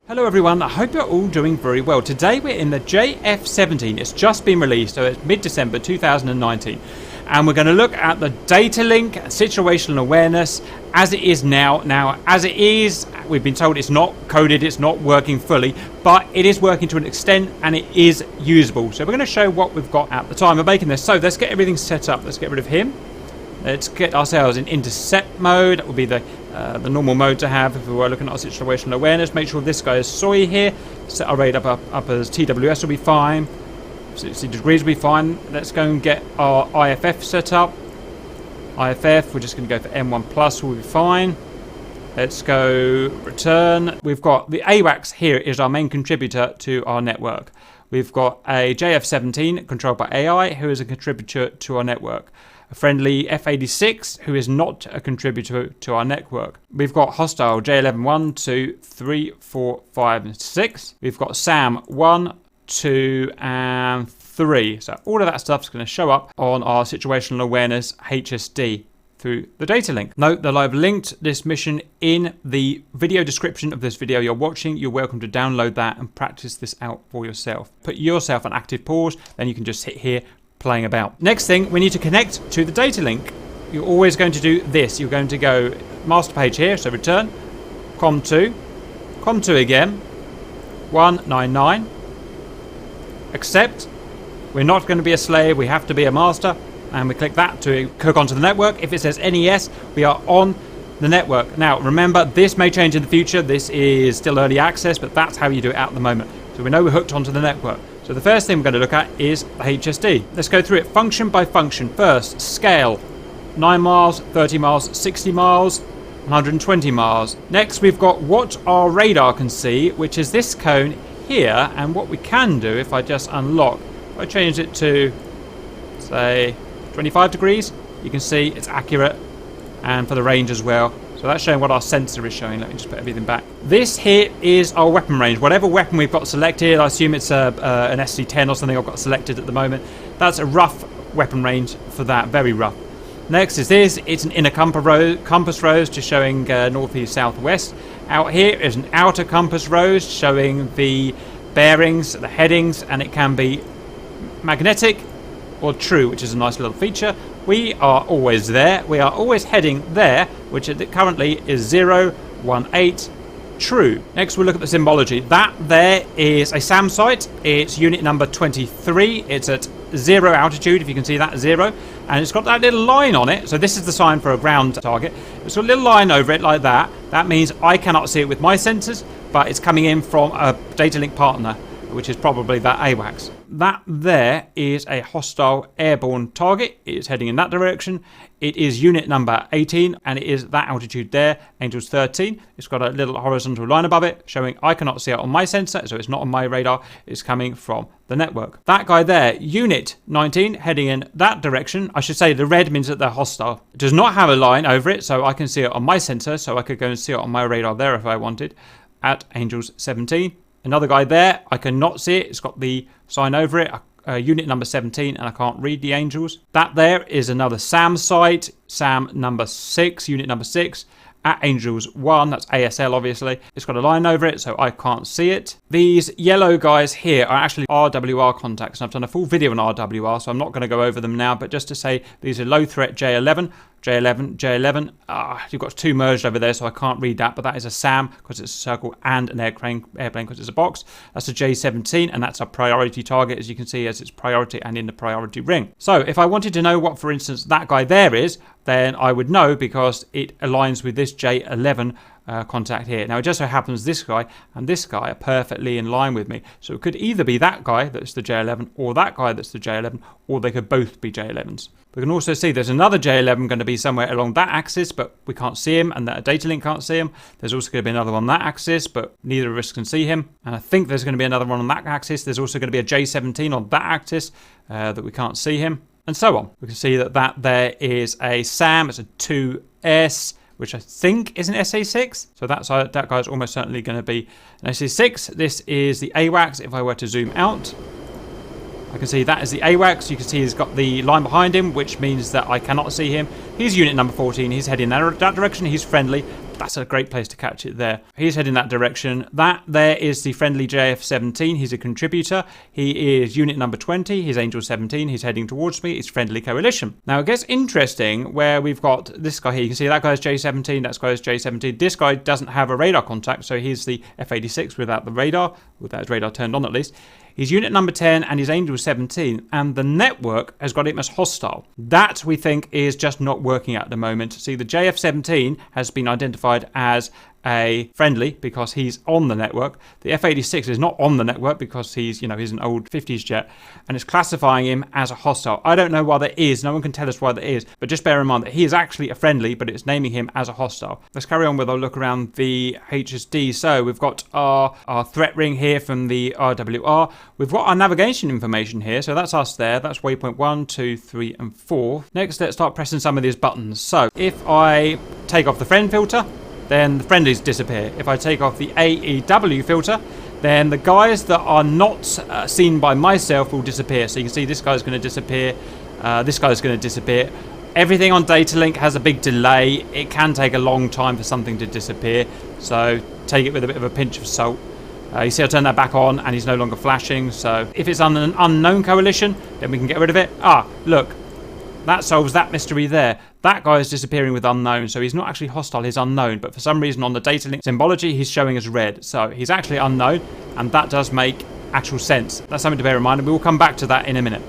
Hello everyone, I hope you're all doing very well. Today we're in the JF-17. It's just been released, so it's mid-December 2019. And we're going to look at the Datalink situational awareness as it is now. Now, as it is, we've been told it's not coded, it's not working fully, but it is working to an extent and it is usable. So we're going to show what we've got at the time of making this. So let's get everything set up. Let's get rid of him. Let's get ourselves in intercept mode. That would be the normal mode to have if we were looking at our situational awareness. Make sure this guy is soy here. Set our radar up as TWS will be fine. 60 degrees will be fine. Let's go and get our IFF set up. IFF, we're just going to go for M1 plus, will be fine. Let's go return. We've got the AWACS here is our main contributor to our network. We've got a JF-17 controlled by AI who is a contributor to our network. A friendly F-86 who is not a contributor to our network. We've got hostile JL-11 1, 2, 3, 4, 5 and 6. We've got SAM 1, 2 and 3. So all of that stuff is going to show up on our situational awareness HSD through the data link. Note that I've linked this mission in the video description of this video you're watching. You're welcome to download that and practice this out for yourself. Put yourself on active pause, then you can just sit here playing about. Next thing, we need to connect to the data link. You're always going to do this. You're going to go master page here, so return, com2 again, 199, accept. We're not going to be a slave, we have to be a master, and we click that to hook onto the network. If it says NES, we are on the network. Now remember, this may change in the future. This is still early access, but that's how you do it at the moment. So we know we're hooked onto the network. So the first thing we're going to look at is the HSD. Let's go through it function by function. First, scale, 9 miles, 30 miles, 60 miles, 120 miles. Next, we've got what our radar can see, which is this cone here. And what we can do, if I just unlock, if I change it to, say, 25 degrees, you can see it's accurate, and for the range as well. So that's showing what our sensor is showing. Let me just put everything back. This here is our weapon range. Whatever weapon we've got selected, I assume it's an SC-10 or something I've got selected at the moment. That's a rough weapon range for that, very rough. Next is this. It's an inner compass rose, just showing northeast, southwest. Out here is an outer compass rose, showing the bearings, the headings, and it can be magnetic or true, which is a nice little feature. We are always there. We are always heading there, which currently is 018 true. Next, we'll look at the symbology. That there is a SAM site. It's unit number 23. It's at 0 altitude, if you can see that, 0. And it's got that little line on it. So this is the sign for a ground target. It's got a little line over it like that. That means I cannot see it with my sensors, but it's coming in from a Datalink partner, which is probably that AWACS. That there is a hostile airborne target. It is heading in that direction. It is unit number 18, and it is that altitude there, Angels 13. It's got a little horizontal line above it, showing I cannot see it on my sensor, so it's not on my radar. It's coming from the network. That guy there, unit 19, heading in that direction. I should say the red means that they're hostile. It does not have a line over it, so I can see it on my sensor, so I could go and see it on my radar there if I wanted, at Angels 17. Another guy there, I cannot see it. It's got the sign over it, unit number 17, and I can't read the angels. That there is another SAM site, SAM number 6, unit number 6, at Angels 1. That's ASL, obviously. It's got a line over it, so I can't see it. These yellow guys here are actually RWR contacts, and I've done a full video on RWR, so I'm not going to go over them now, but just to say these are low threat J11, J11, J11. You've got 2 merged over there, so I can't read that, but that is a SAM because it's a circle, and an airplane because it's a box. That's a J-17, and that's a priority target, as you can see, as it's priority and in the priority ring. So if I wanted to know what, for instance, that guy there is, then I would know because it aligns with this J11 contact here. Now it just so happens this guy and this guy are perfectly in line with me. So it could either be that guy that's the J11 or that guy that's the J11, or they could both be J11s. We can also see there's another J11 going to be somewhere along that axis, but we can't see him, and that Datalink can't see him. There's also going to be another one on that axis, but neither of us can see him. And I think there's going to be another one on that axis. There's also going to be a J-17 on that axis that we can't see him, and so on. We can see that there is a SAM, it's a 2S, which I think is an SA6. So that guy's almost certainly going to be an SA6. This is the AWACS. If I were to zoom out, I can see that is the AWACS. You can see he's got the line behind him, which means that I cannot see him. He's unit number 14. He's heading that direction. He's friendly. That's a great place to catch it there. He's heading that direction. That there is the friendly JF-17. He's a contributor. He is unit number 20. He's Angel 17. He's heading towards me. It's friendly coalition. Now it gets interesting where we've got this guy here. You can see that guy's J-17. That guy's J-17. This guy doesn't have a radar contact, so he's the F-86 without the radar, without his radar turned on at least. He's unit number 10 and he's Angel 17, and the network has got him as hostile. That, we think, is just not working at the moment. See, the JF-17 has been identified as a friendly because he's on the network. The F-86 is not on the network because he's an old 50s jet, and it's classifying him as a hostile. I don't know why that is. No one can tell us why that is, but just bear in mind that he is actually a friendly, but it's naming him as a hostile. Let's carry on with our look around the HSD. So we've got our threat ring here from the RWR. We've got our navigation information here, so that's us there. That's waypoint 1, 2, 3, and 4. Next, let's start pressing some of these buttons. So if I take off the friend filter, then the friendlies disappear. If I take off the AEW filter, then the guys that are not seen by myself will disappear. So you can see this guy's going to disappear. This guy's going to disappear. Everything on Datalink has a big delay. It can take a long time for something to disappear. So take it with a bit of a pinch of salt. You see I turn that back on and he's no longer flashing. So if it's on an unknown coalition, then we can get rid of it. Ah, look. That solves that mystery there. That guy is disappearing with unknown, so he's not actually hostile, he's unknown. But for some reason on the Datalink symbology, he's showing as red. So he's actually unknown, and that does make actual sense. That's something to bear in mind, and we will come back to that in a minute.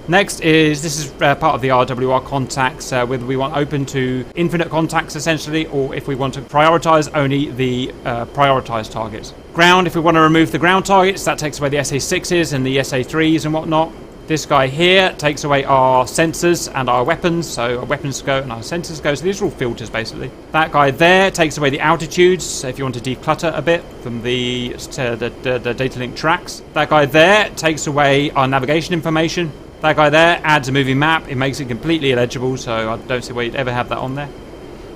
Next is, this is part of the RWR contacts, whether we want open to infinite contacts essentially, or if we want to prioritize only the prioritized targets. Ground, if we want to remove the ground targets, that takes away the SA6s and the SA3s and whatnot. This guy here takes away our sensors and our weapons, so our weapons go and our sensors go, so these are all filters basically. That guy there takes away the altitudes, so if you want to declutter a bit from the Datalink tracks. That guy there takes away our navigation information. That guy there adds a moving map, it makes it completely illegible, so I don't see why you'd ever have that on there.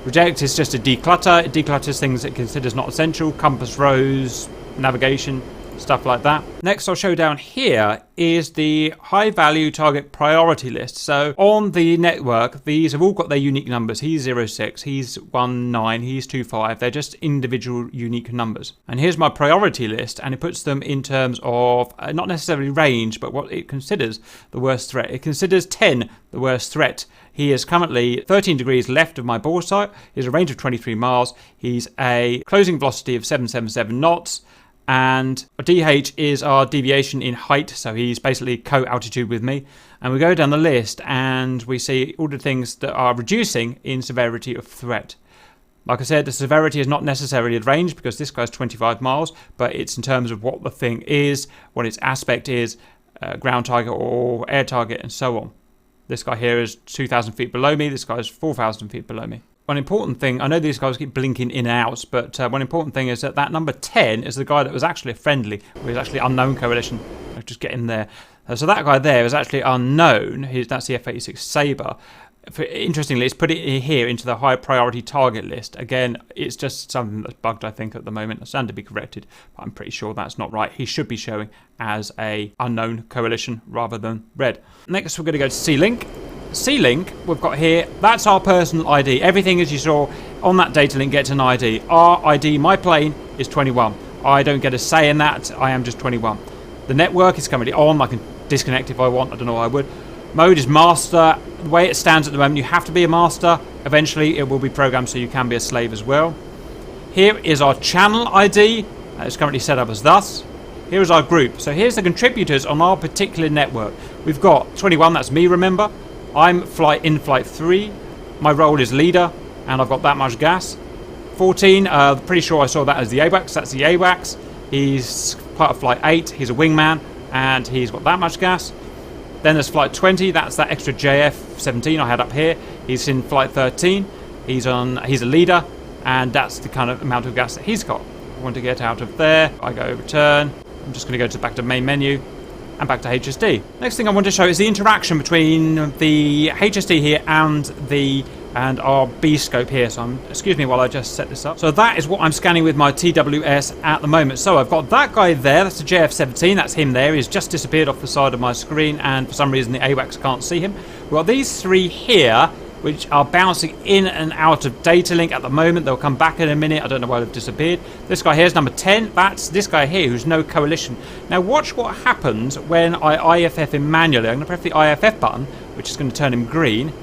Reject is just a declutter, it declutters things it considers not essential, compass rose, navigation, stuff like that. Next I'll show down here is the high value target priority list. So on the network, these have all got their unique numbers. He's 06, he's 19, he's 25. They're just individual unique numbers. And here's my priority list, and it puts them in terms of not necessarily range, but what it considers the worst threat. It considers 10 the worst threat. He is currently 13 degrees left of my bore site. He has a range of 23 miles. He's a closing velocity of 777 knots. And DH is our deviation in height, so he's basically co-altitude with me. And we go down the list and we see all the things that are reducing in severity of threat. Like I said, the severity is not necessarily the range because this guy's 25 miles, but it's in terms of what the thing is, what its aspect is, ground target or air target, and so on. This guy here is 2,000 feet below me, this guy is 4,000 feet below me. One important thing, I know these guys keep blinking in and out, but one important thing is that number 10 is the guy that was actually a friendly, who was actually unknown coalition. I'll just get in there. So that guy there is actually unknown. That's the F-86 Sabre. Interestingly, it's put it here into the high priority target list. Again, it's just something that's bugged, I think, at the moment. I stand to be corrected, but I'm pretty sure that's not right. He should be showing as a unknown coalition rather than red. Next, we're going to go to C-Link. C-Link, we've got here, that's our personal ID. Everything as you saw on that Datalink gets an ID. Our ID, my plane, is 21. I don't get a say in that, I am just 21. The network is currently on, I can disconnect if I want, I don't know why I would. Mode is master. The way it stands at the moment, you have to be a master. Eventually it will be programmed so you can be a slave as well. Here is our channel ID. It's currently set up as thus. Here is our group. So here's the contributors on our particular network. We've got 21, that's me, remember. I'm in flight 3. My role is leader, and I've got that much gas. 14, pretty sure I saw that as the AWACS. That's the AWACS. He's part of flight 8. He's a wingman, and he's got that much gas. Then there's flight 20. That's that extra JF-17 I had up here. He's in flight 13. He's a leader, and that's the kind of amount of gas that he's got. I want to get out of there. I go return. I'm just going to go back to main menu. And back to HSD. Next thing I want to show is the interaction between the HSD here and our B scope here. So excuse me while I just set this up. So that is what I'm scanning with my TWS at the moment. So I've got that guy there, that's the JF-17, that's him there. He's just disappeared off the side of my screen, and for some reason the AWACS can't see him. We've got these three here. which are bouncing in and out of Datalink at the moment. They'll come back in a minute. I don't know why they've disappeared. This guy here is number 10. That's this guy here who's no coalition. Now watch what happens when I IFF him manually. I'm going to press the IFF button, which is going to turn him green.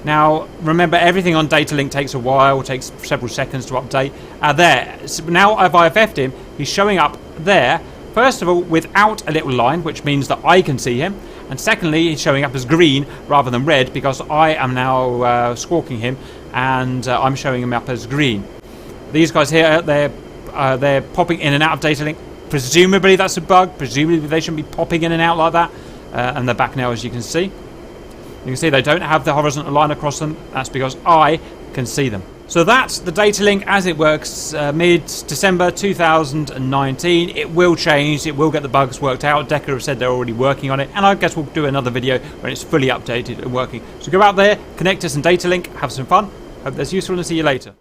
Now, remember, everything on Datalink takes a while, takes several seconds to update. There. So now I've IFF'd him. He's showing up there. First of all, without a little line, which means that I can see him. And secondly, he's showing up as green rather than red because I am now squawking him and I'm showing him up as green. These guys here, they're popping in and out of Datalink. Presumably that's a bug. Presumably they shouldn't be popping in and out like that. And they're back now, as you can see. You can see they don't have the horizontal line across them. That's because I can see them. So that's the Datalink as it works mid-December 2019. It will change. It will get the bugs worked out. Deca have said they're already working on it. And I guess we'll do another video when it's fully updated and working. So go out there, connect us in Datalink, have some fun. Hope that's useful and see you later.